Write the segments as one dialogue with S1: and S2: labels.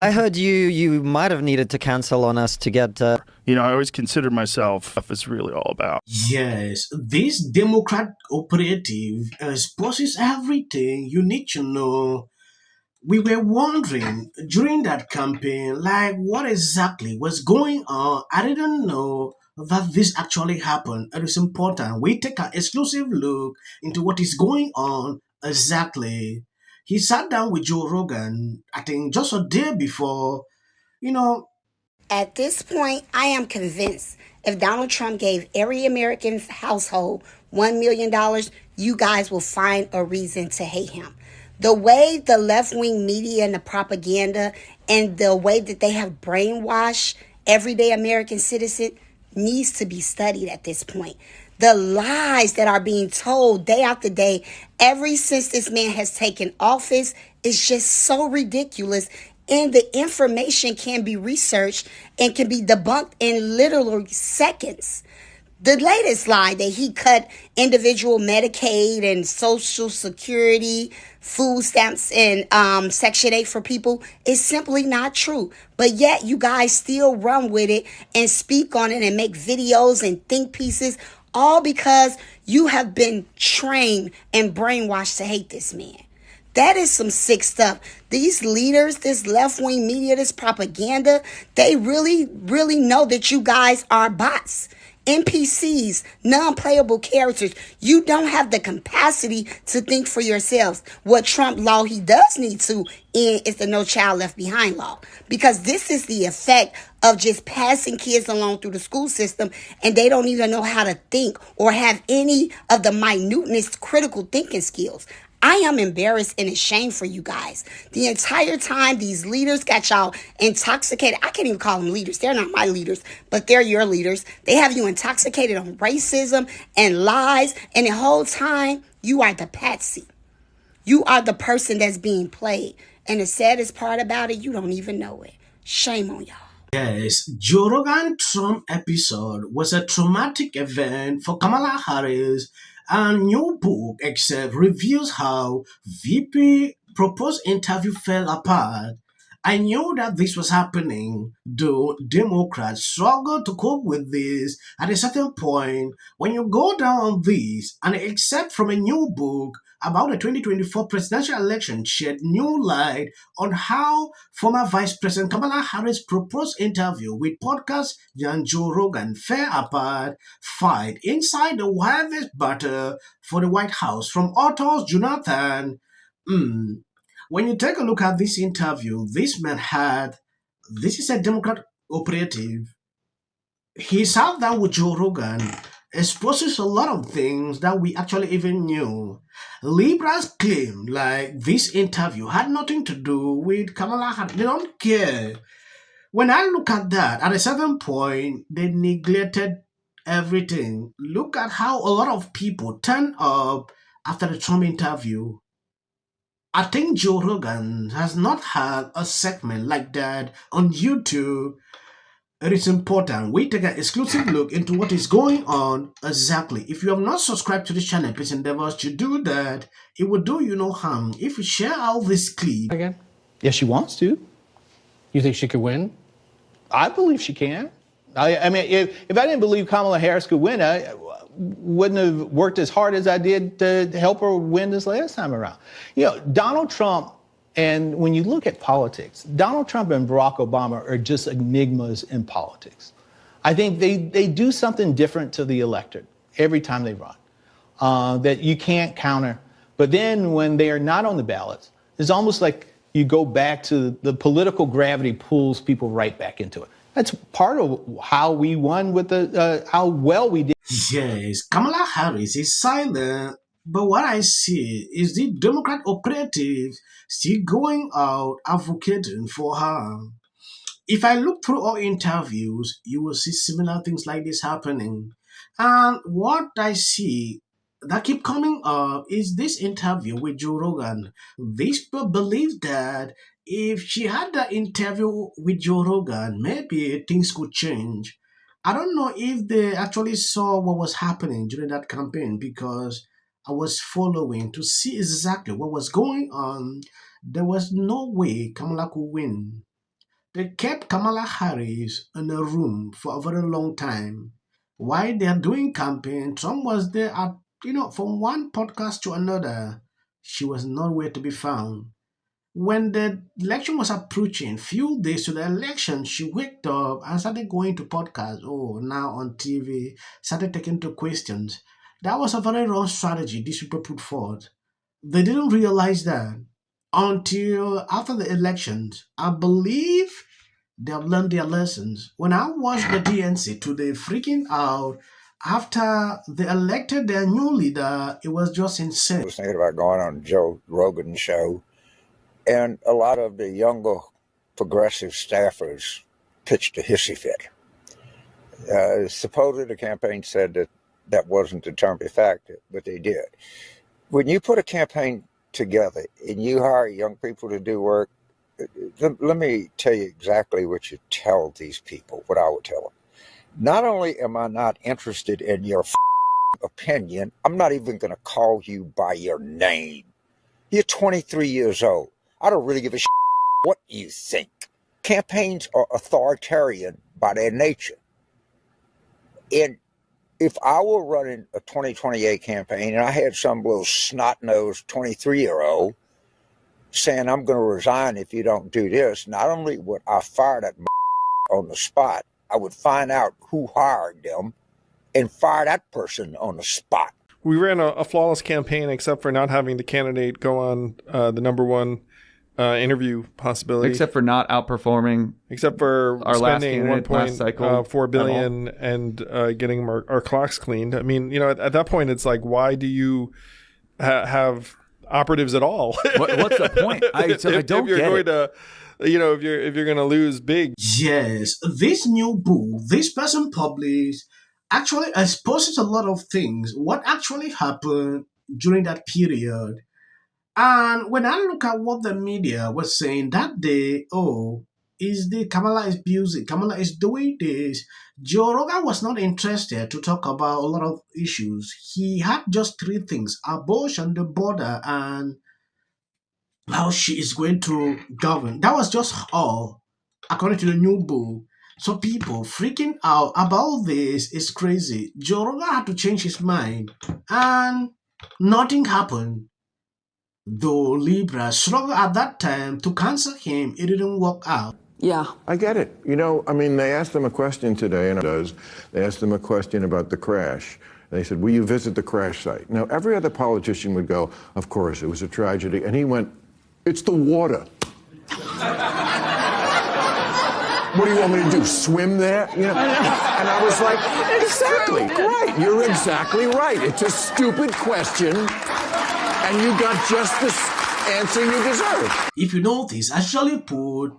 S1: I heard you might have needed to cancel on us to get
S2: I always consider myself it's really all about.
S3: Yes, this Democrat operative exposes everything you need to know. We were wondering during that campaign, like what exactly was going on. I didn't know that this actually happened. It is important. We take an exclusive look into what is going on exactly. He sat down with Joe Rogan, I think just a day before, you know,
S4: At this point, I am convinced if Donald Trump gave every American household $1 million, you guys will find a reason to hate him. The way the left wing media and the propaganda and the way that they have brainwashed everyday American citizen needs to be studied at this point. The lies that are being told day after day, ever since this man has taken office, is just so ridiculous. And the information can be researched and can be debunked in literally seconds. The latest lie that he cut individual Medicaid and Social Security, food stamps, and Section 8 for people is simply not true. But yet you guys still run with it and speak on it and make videos and think pieces, all because you have been trained and brainwashed to hate this man. That is some sick stuff. These leaders, this left wing media, this propaganda, they really, really know that you guys are bots, NPCs, non playable characters. You don't have the capacity to think for yourselves. What Trump law he does need to end is the No Child Left Behind law, because this is the effect of just passing kids along through the school system and they don't even know how to think or have any of the minuteness critical thinking skills. I am embarrassed and ashamed for you guys. The entire time these leaders got y'all intoxicated. I can't even call them leaders. They're not my leaders, but they're your leaders. They have you intoxicated on racism and lies. And the whole time, you are the patsy. You are the person that's being played. And the saddest part about it, you don't even know it. Shame on y'all.
S3: yes, Joe Rogan Trump episode was a traumatic event for Kamala Harris. And new book, except reviews how VP proposed interview fell apart. I knew that this was happening, though Democrats struggled to cope with this at a certain point. When you go down on this, and except from a new book about the 2024 presidential election shed new light on how former Vice President Kamala Harris' proposed interview with podcast Jan Joe Rogan fell apart, fight inside the wildest battle for the White House from authors Jonathan. Mm, when you take a look at this interview, this man had, this is a Democrat operative. He sat down with Joe Rogan, exposes a lot of things that we actually even knew. Liberals claim like this interview had nothing to do with Kamala Harris. They don't care. When I look at that, at a certain point, they neglected everything. Look at how a lot of people turned up after the Trump interview. I think Joe Rogan has not had a segment like that on YouTube. It is important we take an exclusive look into what is going on exactly. If you have not subscribed to this channel, please endeavor to do that. It will do you no harm if you share out this clip.
S5: Again? Yes, she wants to. You think she could win? I believe she can. I mean, if I didn't believe Kamala Harris could win, I wouldn't have worked as hard as I did to help her win this last time around. Donald Trump, and when you look at politics, Donald Trump and Barack Obama are just enigmas in politics. I think they do something different to the electorate every time they run that you can't counter. But then when they are not on the ballots, it's almost like you go back to the political gravity pulls people right back into it. That's part of how we won with how well we did.
S3: Yes, Kamala Harris is silent, but what I see is the Democrat operative still going out advocating for her. If I look through all interviews, you will see similar things like this happening. And what I see that keep coming up is this interview with Joe Rogan. These people believe that if she had that interview with Joe Rogan, maybe things could change. I don't know if they actually saw what was happening during that campaign because I was following to see exactly what was going on. There was no way Kamala could win. They kept Kamala Harris in a room for a very long time. While they are doing campaign, Trump was there at, from one podcast to another. She was nowhere to be found. When the election was approaching, few days to the election, she waked up and started going to podcasts. Oh, now on TV, started taking to questions. That was a very wrong strategy these people put forth. They didn't realize that until after the elections. I believe they have learned their lessons. When I watched the DNC today freaking out after they elected their new leader, it was just insane.
S6: I was thinking about going on Joe Rogan's show, and a lot of the younger progressive staffers pitched a hissy fit. Supposedly the campaign said that that wasn't the term of fact, but they did. When you put a campaign together and you hire young people to do work, let me tell you exactly what you tell these people, what I would tell them. Not only am I not interested in your opinion, I'm not even going to call you by your name. You're 23 years old. I don't really give a what you think. Campaigns are authoritarian by their nature. And if I were running a 2028 campaign and I had some little snot-nosed 23-year-old saying, I'm going to resign if you don't do this, not only would I fire that on the spot, I would find out who hired them and fire that person on the spot.
S2: We ran a flawless campaign except for not having the candidate go on the number one interview possibility.
S7: Except for not outperforming.
S2: Except for
S7: our
S2: spending
S7: last cycle,
S2: $4 billion and getting our clocks cleaned. I mean, at that point, it's like, why do you have operatives at all?
S7: What's the point? I don't get it.
S2: If you're going to lose big.
S3: Yes, this new book, this person published, actually exposes a lot of things. What actually happened during that period. And when I look at what the media was saying that day, Kamala is abusing, Kamala is doing this. Joe Rogan was not interested to talk about a lot of issues. He had just three things: abortion, the border, and how she is going to govern. That was just all, according to the new book. So people freaking out about this is crazy. Joe Rogan had to change his mind, and nothing happened. Though Libra struggled at that time to cancel him, it didn't work out.
S8: Yeah.
S9: I get it. They asked them a question today, and they asked them a question about the crash. They said, will you visit the crash site? Now, every other politician would go, of course, it was a tragedy. And he went, it's the water. What do you want me to do, swim there? And I was like, exactly, right. You're exactly right. It's a stupid question. And you got just the answer you deserve.
S3: If you notice, I actually put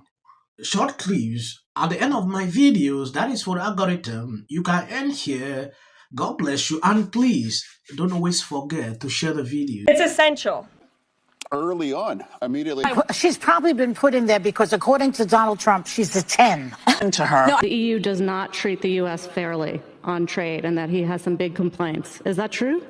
S3: short clips at the end of my videos. That is for the algorithm. You can end here. God bless you. And please, don't always forget to share the video.
S10: It's essential.
S11: Early on, immediately.
S8: She's probably been put in there because, according to Donald Trump, she's a 10 to her.
S10: No. The EU does not treat the U.S. fairly on trade and that he has some big complaints. Is that true?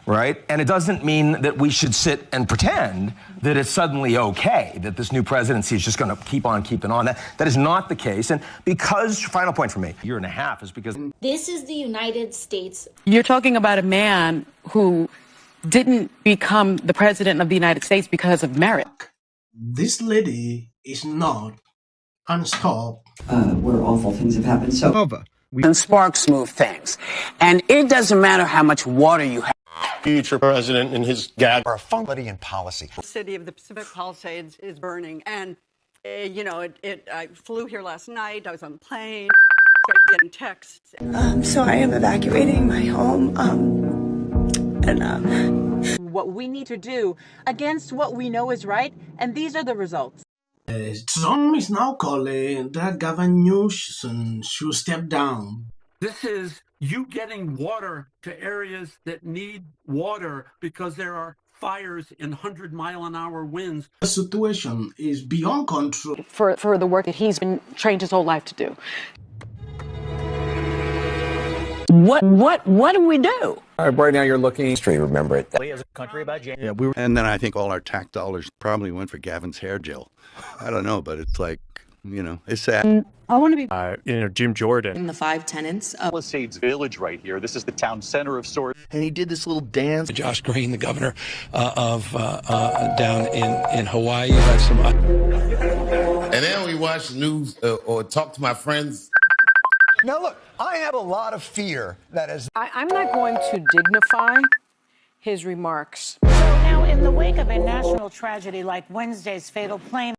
S12: Right? And it doesn't mean that we should sit and pretend that it's suddenly okay, that this new presidency is just going to keep on keeping on. That is not the case. And because, final point for me, a year and a half is because...
S13: This is the United States.
S8: You're talking about a man who didn't become the president of the United States because of merit.
S3: This lady is not unstopped.
S14: Where awful things have happened. So over.
S8: And sparks move things. And it doesn't matter how much water you have.
S15: Future president and his gag
S16: are funky in policy.
S17: The city of the Pacific Palisades is burning, and I flew here last night. I was on a plane, getting texts.
S18: So I am evacuating my home.
S17: What we need to do against what we know is right, and these are the results.
S3: Trump is now calling that Gavin Newsom should step down.
S19: This is you getting water to areas that need water because there are fires in 100-mile-an-hour winds.
S3: The situation is beyond control.
S8: For the work that he's been trained his whole life to do. What do we do?
S12: Right now you're looking history, remember it.
S16: As a country about
S20: Yeah, and then I think all our tax dollars probably went for Gavin's hair gel. I don't know, but it's like, it's sad.
S21: I want to be,
S16: Jim Jordan.
S22: In the 5 tenants of
S23: Palisades Village right here. This is the town center of sorts.
S24: And he did this little dance.
S25: Josh Green, the governor of down in Hawaii. Had some.
S26: And then we watch the news or talk to my friends.
S27: Now, look, I have a lot of fear that is.
S28: I'm not going to dignify his remarks.
S29: So now, in the wake of a national tragedy like Wednesday's fatal plane